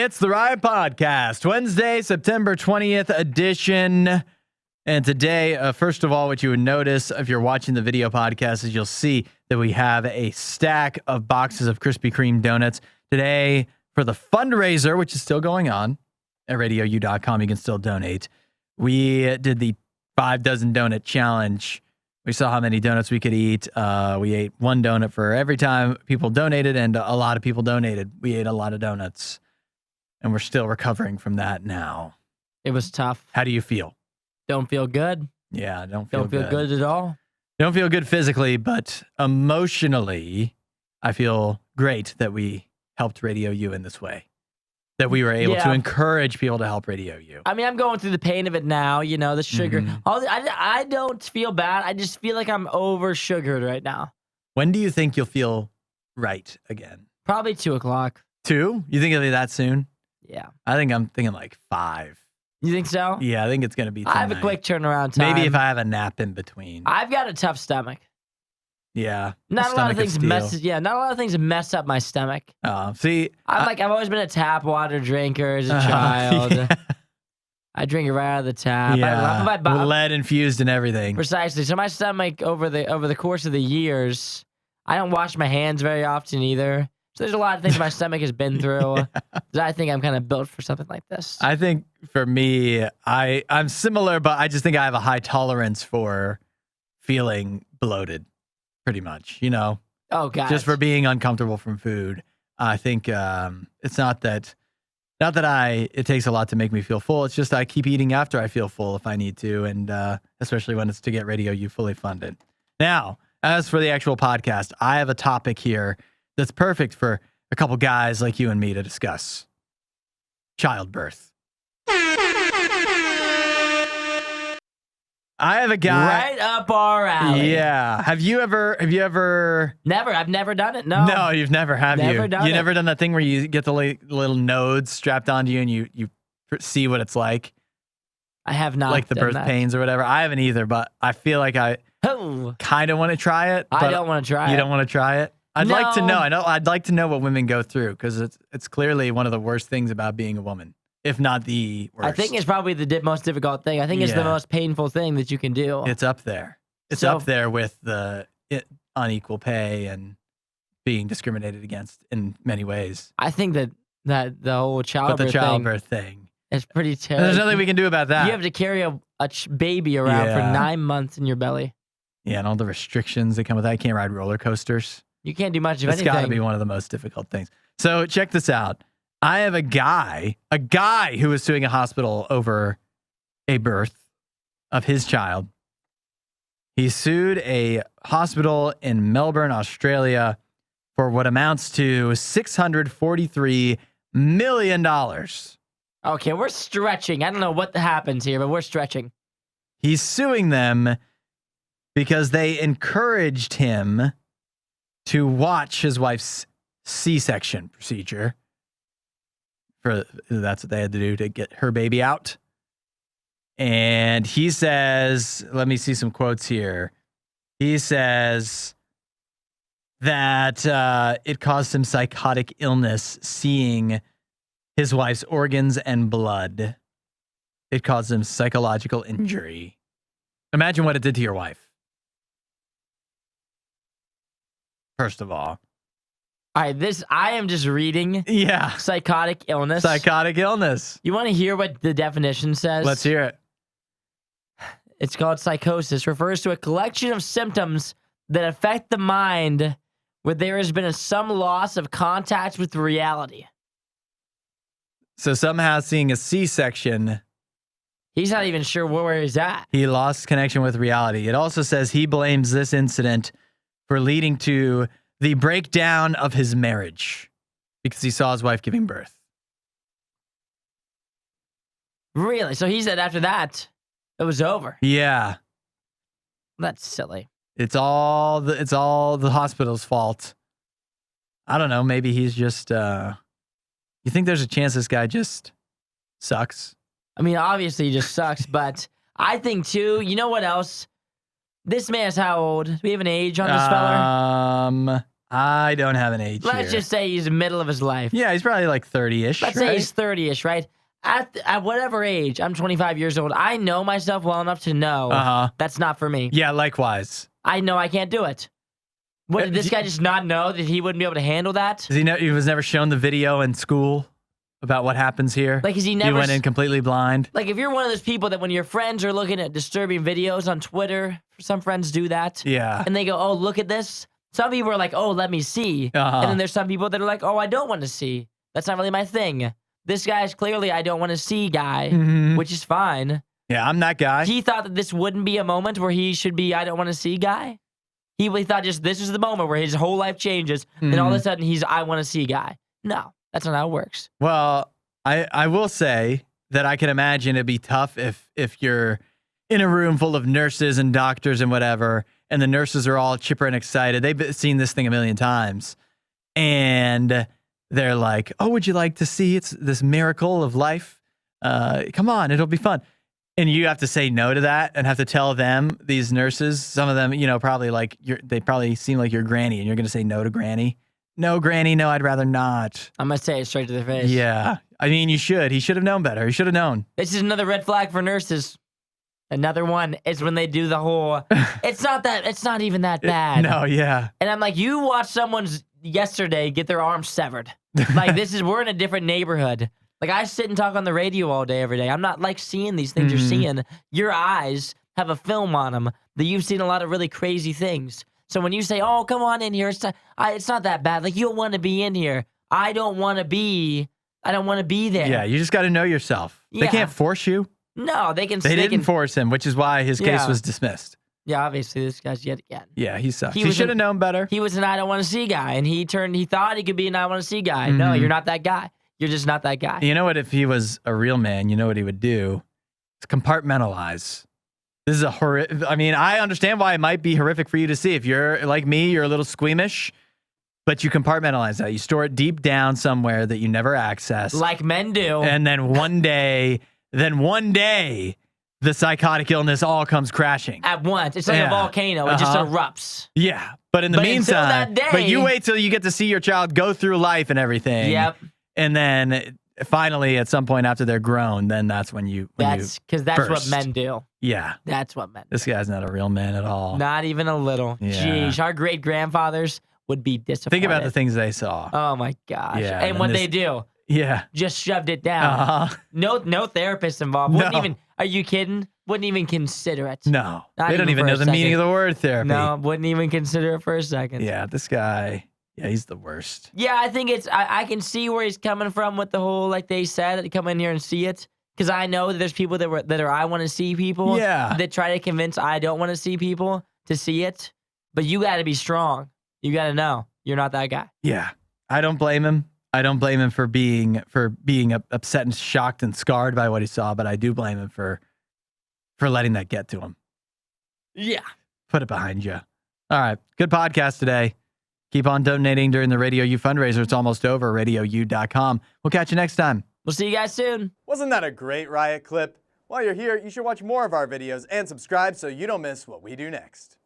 It's the Riot Podcast, Wednesday, September 20th edition. And today, first of all, what you would notice if you're watching the video podcast is you'll see that we have a stack of boxes of Krispy Kreme donuts. Today, for the fundraiser, which is still going on at RadioU.com, you can still donate. We did the 5 dozen donut challenge. We saw how many donuts we could eat. We ate one donut for every time people donated, and a lot of people donated. We ate a lot of donuts. And we're still recovering from that now. It was tough. How do you feel? Don't feel good. Yeah, don't feel good at all. Don't feel good physically, but emotionally, I feel great that we helped Radio U in this way. That we were able to encourage people to help Radio U. I mean, I'm going through the pain of it now, you know, the sugar. I don't feel bad. I just feel like I'm over sugared right now. When do you think you'll feel right again? Probably 2 o'clock. 2? You think it'll be that soon? Yeah. I'm thinking like 5. You think so? Yeah, I think it's going to be tonight. I have a quick turnaround time. Maybe if I have a nap in between. I've got a tough stomach. Yeah. Not a lot of things mess up my stomach. See, I've always been a tap water drinker as a child. Yeah. I drink it right out of the tap. Yeah. Lead infused and everything. Precisely. So my stomach over the course of the years, I don't wash my hands very often either. So there's a lot of things my stomach has been through. Yeah. I think I'm kind of built for something like this. I think for me, I'm similar, but I just think I have a high tolerance for feeling bloated, pretty much, you know? Oh, God. Just for being uncomfortable from food. I think it's not that it takes a lot to make me feel full. It's just I keep eating after I feel full if I need to, and especially when it's to get Radio U fully funded. Now, as for the actual podcast, I have a topic here that's perfect for a couple guys like you and me to discuss. Childbirth. I have a guy right up our alley. Yeah. Have you ever? Never. I've never done it. No. No, you've never, have you? Never done it. You never done that thing where you get the little nodes strapped onto you and you see what it's like? I have not. Like the birth pains or whatever. I haven't either, but I feel like I kind of want to try it. I don't want to try it. You don't want to try it? I'd like to know. I'd like to know what women go through because it's clearly one of the worst things about being a woman, if not the worst. I think it's probably the most difficult thing. I think it's the most painful thing that you can do. It's up there. It's up there with the unequal pay and being discriminated against in many ways. I think that the whole childbirth thing is pretty terrible. There's nothing we can do about that. You have to carry a baby around for 9 months in your belly. Yeah, and all the restrictions that come with that. You can't ride roller coasters. You can't do much of anything. It's got to be one of the most difficult things. So check this out. I have a guy who was suing a hospital over a birth of his child. He sued a hospital in Melbourne, Australia for what amounts to $643 million. Okay, we're stretching. I don't know what happens here, but we're stretching. He's suing them because they encouraged him to watch his wife's C-section procedure. That's what they had to do to get her baby out. And he says, let me see some quotes here. He says that it caused him psychotic illness seeing his wife's organs and blood. It caused him psychological injury. Imagine what it did to your wife. First of all. All right, I am just reading. Yeah. Psychotic illness. Psychotic illness. You want to hear what the definition says? Let's hear it. It's called psychosis. Refers to a collection of symptoms that affect the mind where there has been some loss of contact with reality. So somehow seeing a C-section. He's not even sure where he's at. He lost connection with reality. It also says he blames this incident for leading to the breakdown of his marriage because he saw his wife giving birth. Really? So he said after that, it was over. Yeah. That's silly. It's all the hospital's fault. I don't know. Maybe he's just, you think there's a chance this guy just sucks? I mean, obviously he just sucks, but I think too, you know what else? This man is how old? Do we have an age on this fella? I don't have an age Let's here. just say he's middle of his life. Yeah, he's probably like 30-ish. Let's say he's 30-ish, right? At whatever age, I'm 25 years old. I know myself well enough to know that's not for me. Yeah, likewise. I know I can't do it. What, did this guy just not know that he wouldn't be able to handle that? Does he know he was never shown the video in school about what happens here? Like, is he never? He went in completely blind. Like, if you're one of those people that when your friends are looking at disturbing videos on Twitter, some friends do that. Yeah. And they go, oh, look at this. Some people are like, oh, let me see. And then there's some people that are like, oh, I don't want to see. That's not really my thing. This guy is clearly I don't want to see guy, which is fine. Yeah, I'm that guy. He thought that this wouldn't be a moment where he should be I don't want to see guy. He thought just this is the moment where his whole life changes, and all of a sudden he's I want to see guy. No, that's not how it works. Well, I will say that I can imagine it'd be tough if you're in a room full of nurses and doctors and whatever, and the nurses are all chipper and excited. They've seen this thing a million times, and they're like, "Oh, would you like to see it's this miracle of life? Come on, it'll be fun." And you have to say no to that and have to tell them, these nurses, some of them, probably like they probably seem like your granny, and you're going to say no to granny. No, granny, no, I'd rather not. I'm going to say it straight to their face. Yeah. I mean, you should. He should have known better. He should have known. This is another red flag for nurses. Another one is when they do the whole, it's not even that bad. No, yeah. And I'm like, you watched someone's yesterday get their arm severed. Like, we're in a different neighborhood. Like, I sit and talk on the radio all day, every day. I'm not, like, seeing these things you're seeing. Your eyes have a film on them that you've seen a lot of really crazy things. So when you say, oh, come on in here, it's not that bad. Like, you'll want to be in here. I don't want to be there. Yeah, you just got to know yourself. Yeah. They can't force you. No, they didn't force him, which is why his case was dismissed. Yeah, obviously, this guy's yet again. Yeah, he sucks. He should have known better. He was an I don't want to see guy, and he thought he could be an I want to see guy. No, you're not that guy. You're just not that guy. You know what? If he was a real man, you know what he would do? It's compartmentalize. This is I mean, I understand why it might be horrific for you to see. If you're like me, you're a little squeamish, but you compartmentalize that. You store it deep down somewhere that you never access. Like men do. And then one day, the psychotic illness all comes crashing. At once. It's like a volcano. It just erupts. Yeah. But in the meantime, but you wait till you get to see your child go through life and everything. Yep. And then finally, at some point after they're grown, then that's when you That's what men do. Yeah. That's what men do. This guy's not a real man at all. Not even a little. Yeah. Jeez, our great-grandfathers would be disappointed. Think about the things they saw. Oh, my gosh. Yeah, and what they do. Yeah. Just shoved it down. No therapist involved. Wouldn't even, are you kidding? Wouldn't even consider it. No. They don't even know the meaning of the word therapy. No, wouldn't even consider it for a second. Yeah, this guy, he's the worst. Yeah, I think I can see where he's coming from with the whole, like they said, come in here and see it. Because I know that there's people that are I want to see people. Yeah. That try to convince I don't want to see people to see it. But you got to be strong. You got to know you're not that guy. Yeah. I don't blame him. I don't blame him for being upset and shocked and scarred by what he saw, but I do blame him for letting that get to him. Yeah. Put it behind you. All right. Good podcast today. Keep on donating during the RadioU fundraiser. It's almost over. RadioU.com. We'll catch you next time. We'll see you guys soon. Wasn't that a great riot clip? While you're here, you should watch more of our videos and subscribe so you don't miss what we do next.